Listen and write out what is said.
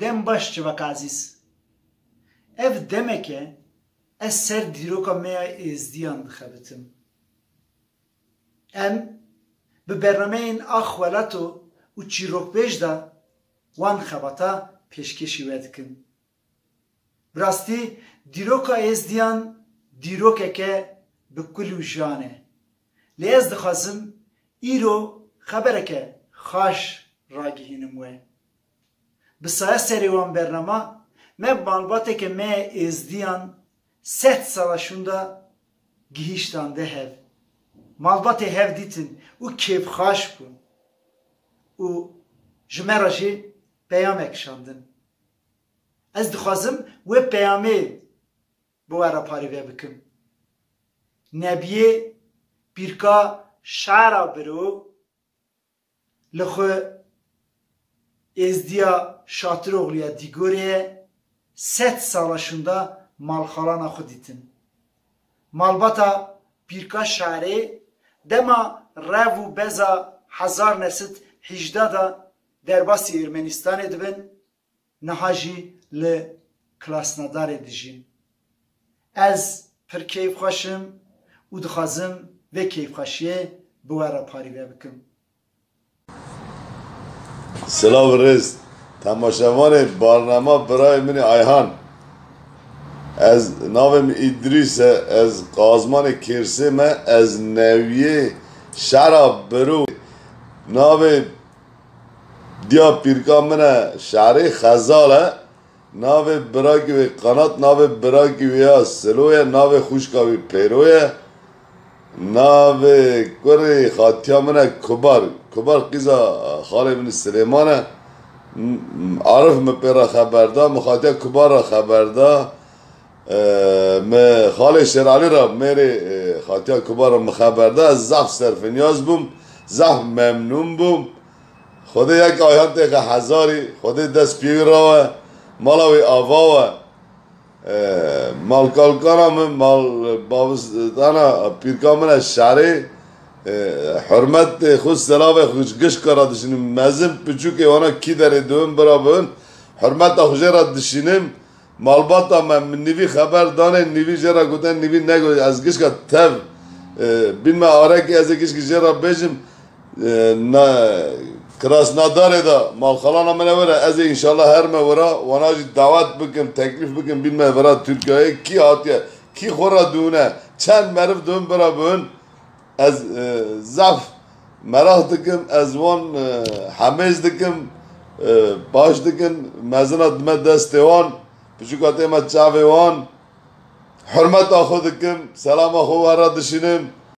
دم باش چوک عزیز اف دمکه از سر دیروکا میا ازدیان دخبتم ام به برنامه این آخوالاتو و چیروک بیش دا وان خباتا پیشکشی ودکن براستی دیروکا ازدیان دیروکه که به کلو جانه لیز دخوازم ایرو خبره که خاش راگهینم وی بسایه سری وان برنامه من بالباته که من ازدیان 7 سالشوندا گیشتان ده هف مالباته هف دیتن و کیف خاش بون و جمعه جی پیام اکشاندن از دخوازم و پیامه بوارا پاری بکم نبیه بیرکا شعرا برو لخو ازدیا شاطر اغلیا دیگوریه 7 سالشوندا مالخالانا خود دیتن مالباتا بیرکا شعره دما رو و بزا 1918 دا در باسی ارمنستان دبن نهاجی ل کلاسنادار دیجین از پر کیف خوشم و دخوازم و کیف خوشیه بوارا پاری بکم سلام رئیس تماشاوان برنامه برای من ایهان از نام ادریس از قازمان کرسه من از نویه شراب برو نام دیا پیرکا من شعره خزاله نام براگی و قنات نام براگی و یا سلوه نام خوشکاوی پیروه نام کره خاتیا من کبار قیزا خاله من سلیمانه عارف مپیرا خبردا مخاطیا کبار خبردا خاله شرالی را میری خاطیا کبار مخبردا از زف صرف نیاز بوم زف ممنون بوم خود یک آیان تیخ هزاری خود دست پیوی راوه مالاوی آواوه مال کالکانم مال بابستانا پیرکامن شعری حرمت خود سلام خوش گش کرا دشینم مزم پچوکه وانا کی داره دوم برابون حرمت خوش را دشینم مالباتا من نیوی خبر دانه نیوی جرا گوتن نیوی نگو از گش کا تب بین ما آره که از گش کی جرا بجم نه کراس نداره دا مال خلانا من وره از انشالله هر مورا واناجی دعوت بکم تکلیف بکم بین ما ورا ترکیه کی آتیه کی خورا دونه چند مرف دوم برابون از زف مراه دکم از وان حمیز دکم باش دکن مزنات دم دست وان پچوکاته ما چاوه وان حرمت آخو دکم سلام آخو ورا دشینم